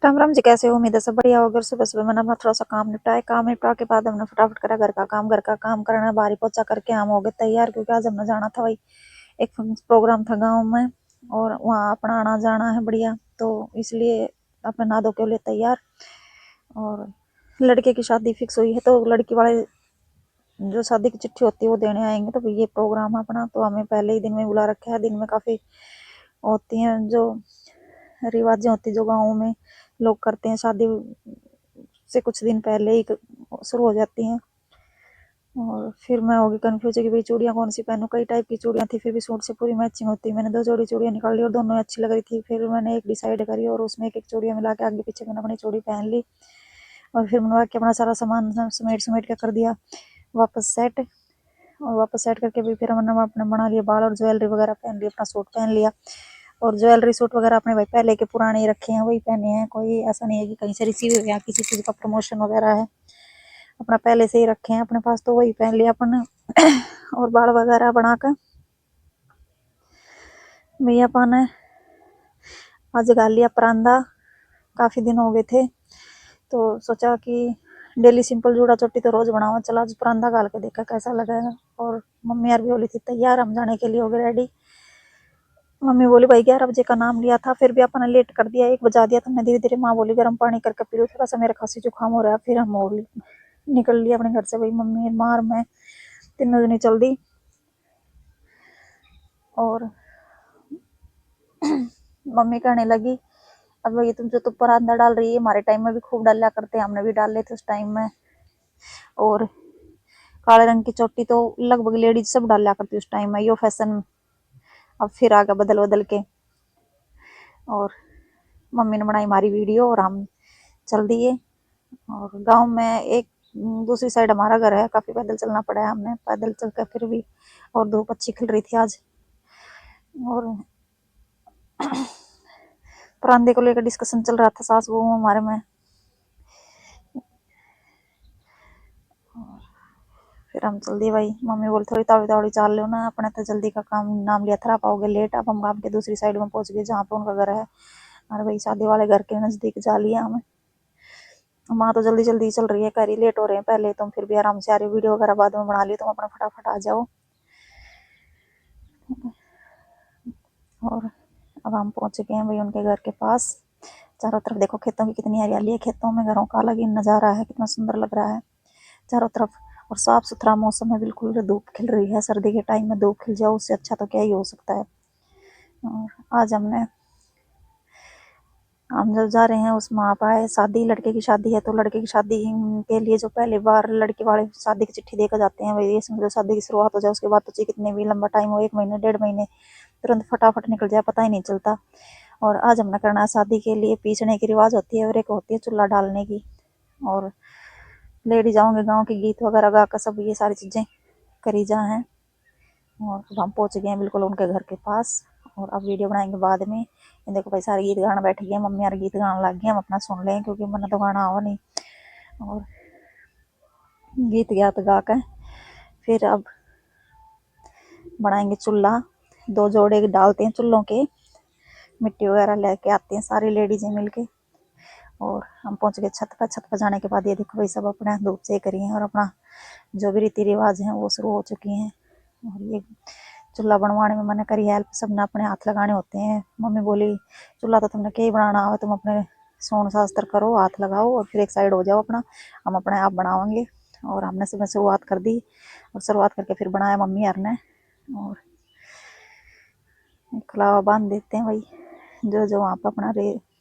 राम राम जी, कैसे हो? उम्मीद है सब बढ़िया होगा। सुबह सुबह मैंने अपना थोड़ा सा काम निपटाया। काम निपटा के बाद हमने फटाफट करा घर का काम करना, बारी पोछा करके हम हो गए तैयार, क्योंकि आज हमने जाना था भाई, एक प्रोग्राम था गाँव में और वहाँ अपना आना जाना है बढ़िया, तो इसलिए अपने नहा धो के लिए तैयार। और लड़के की शादी फिक्स हुई है, तो लड़की वाले जो शादी की चिट्ठी होती है वो देने आएंगे। तो ये प्रोग्राम है अपना, तो हमें पहले ही दिन में बुला रखा है। दिन में काफ़ी होती हैं जो रिवाजें होती जो गाँव में लोग करते हैं, शादी से कुछ दिन पहले ही शुरू हो जाती हैं। और फिर मैं होगी कन्फ्यूज कि भाई चूड़ियाँ कौन सी पहनूं। कई टाइप की चूड़ियाँ थी, फिर भी सूट से पूरी मैचिंग होती। मैंने 2 जोड़ी चूड़ियाँ निकाल ली और दोनों अच्छी लग रही थी। फिर मैंने एक डिसाइड करी और उसमें एक चूड़ियाँ मिला के आगे पीछे मैंने अपनी चूड़ी पहन ली। और फिर मैंने के अपना सारा सामान समेट समेट के कर दिया वापस सेट। और वापस सेट करके भी फिर मैंने अपने बना लिया बाल और ज्वेलरी वगैरह पहन ली, अपना सूट पहन लिया। और ज्वेलरी सूट वगैरह अपने भाई पहले के पुराने ही रखे हैं, वही पहने हैं। कोई ऐसा नहीं है कि कहीं से रिसीव हो गया, किसी चीज़ का प्रमोशन वगैरह है, अपना पहले से ही रखे हैं अपने पास, तो वही पहन लिया अपन। और बाल वगैरह बनाकर भैया पान है आज गाल लिया परांदा। काफ़ी दिन हो गए थे, तो सोचा कि डेली सिंपल जूड़ा चोटी तो रोज बनावा, चला आज परांदा गाल के देखा कैसा लगेगा। और मम्मी यार भी बोली थी तैयार, हम जाने के लिए हो गए रेडी। मम्मी बोली भाई 11 बजे का नाम लिया था, फिर भी अपना लेट कर दिया, 1 बजा दिया। तो मैं धीरे धीरे, माँ बोली गर्म पानी करके पी लो, थोड़ा सा मेरा खांसी जुकाम हो रहा है। फिर हम निकल लिया अपने घर से भाई, मम्मी मार मैं तीनों जनी चल दी। और मम्मी कहने लगी अब ये तुम जो तो परांदा डाल रही है, हमारे टाइम में भी खूब डाला करते, हमने भी डाल लेते उस टाइम में। और काले रंग की चोटी तो लगभग लेडीज सब डाला करती उस टाइम में, यो फैशन अब फिर आ गया बदल बदल के। और मम्मी ने बनाई हमारी वीडियो और हम चल दिए। और गांव में एक दूसरी साइड हमारा घर है, काफी पैदल चलना पड़ा है, हमने पैदल चल कर फिर भी। और धूप अच्छी खिल रही थी आज। और परांदे को लेकर डिस्कशन चल रहा था सास बहू हमारे में। फिर हम चल दिए भाई। मम्मी बोली थोड़ी तावड़ी तावड़ी चाल लो ना, अपने तो जल्दी का काम नाम लिया था, पाओगे लेट। अब हम गांव के दूसरी साइड में पहुंच गए जहाँ पे उनका घर है। अरे भाई शादी वाले घर के नजदीक जा लिया हमें। माँ तो जल्दी जल्दी चल रही है, कह रही लेट हो रहे हैं पहले, तुम फिर भी आराम से आ रही, वीडियो वगैरह बाद में बना ली, तुम अपना फटाफट आ जाओ। और अब हम पहुंच गए हैं भाई उनके घर के पास। चारों तरफ देखो खेतों की कितनी हरियाली है, खेतों में घरों का अलग ही नजारा है, कितना सुंदर लग रहा है चारों तरफ। और साफ सुथरा मौसम है बिल्कुल, धूप खिल रही है। सर्दी के टाइम में धूप खिल जाओ, उससे अच्छा तो क्या ही हो सकता है। और आज हम जब जा रहे हैं उस वहाँ पर आए, शादी लड़के की शादी है, तो लड़के की शादी के लिए जो पहले बार लड़के वाले शादी की चिट्ठी देकर जाते हैं, वही समझो शादी की शुरुआत हो जाए, उसके बाद तो चाहिए कितने भी लंबा टाइम हो, 1 महीने 1.5 महीने तुरंत फटाफट निकल जाए, पता ही नहीं चलता। और आज हमने करना है शादी के लिए पीसने की रिवाज होती है और एक होती है चूल्हा डालने की। और लेडी जाओगे गाँव के गीत वगैरह गा कर सब ये सारी चीज़ें करी जा हैं। और हम पहुंच गए हैं बिल्कुल उनके घर के पास। और अब वीडियो बनाएंगे बाद में। ये देखो भाई सारे गीत गाना बैठ गए, मम्मी यार गीत गाना लग गए, हम अपना सुन लें क्योंकि मैंने तो गाना आओ नहीं। और गीत गात गा कर फिर अब बनाएंगे चूल्हा। 2 जोड़े डालते हैं चूल्हों के, मिट्टी वगैरह लेके आते हैं सारी लेडीजें मिलके। और हम पहुंच गए छत पर। छत पर जाने के बाद ये देखो भाई सब अपने धूप से करी हैं और अपना जो भी रीति रिवाज हैं वो शुरू हो चुकी हैं। और ये चूल्हा बनवाने में मैंने करी हेल्प, सबने अपने हाथ लगाने होते हैं। मम्मी बोली चूल्हा तो तुमने क्या ही बनाना हो, तुम अपने सोन शास्त्र करो, हाथ लगाओ और फिर एक साइड हो जाओ अपना, हम अपने आप बनाएंगे। और हमने सुबह शुरुआत कर दी और शुरुआत करके फिर बनाया मम्मी यार ने। और कलावा बांध देते हैं भाई, जो जो वहाँ पर अपना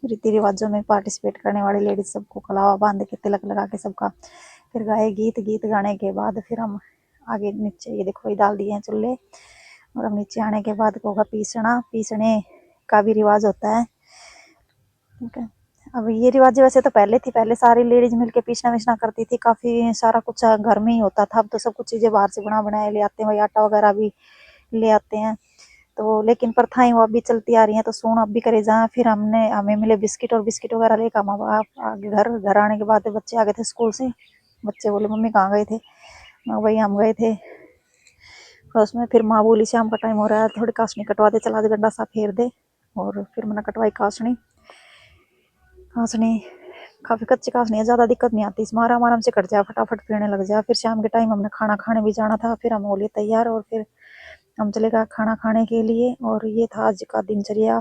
रीति रिवाजों में पार्टिसिपेट करने वाली लेडीज सबको कलावा बांध के तिलक लगा के सबका फिर गाए गीत। गीत गाने के बाद फिर हम आगे नीचे ये देखो भाई डाल दिए हैं चूल्हे। और अब नीचे आने के बाद होगा पीसना, पीसने का भी रिवाज होता है, ठीक है। अब ये रिवाज वैसे तो पहले थी, पहले सारी लेडीज मिलके पीसना विसना करती थी, काफी सारा कुछ घर में ही होता था। अब तो सब कुछ चीजें बाहर से बना बनाए ले आते हैं भाई, आटा वगैरह भी ले आते हैं। तो लेकिन प्रथाएं वो अभी चलती आ रही हैं, तो सोन अब भी करे जहाँ। फिर हमें मिले बिस्किट और बिस्किट वगैरह लेकर हम आगे घर आने के बाद बच्चे आ गए थे स्कूल से। बच्चे बोले मम्मी कहाँ गए थे, मैं भाई हम गए थे उसमें। फिर माँ बोली शाम का टाइम हो रहा है, थोड़ी काशनी कटवा दे, चला दे गंडा सा फेर दे। और फिर मैंने कटवाई काशनी। घासनी काफी कच्ची घासनी है, ज्यादा दिक्कत नहीं आती इसमें, आराम आराम से कट जाए, फटाफट पेड़ने लग जाए। फिर शाम के टाइम हमने खाना खाने भी जाना था, फिर हम हो लिए तैयार और फिर हम चले गए खाना खाने के लिए। और ये था आज का दिनचर्या।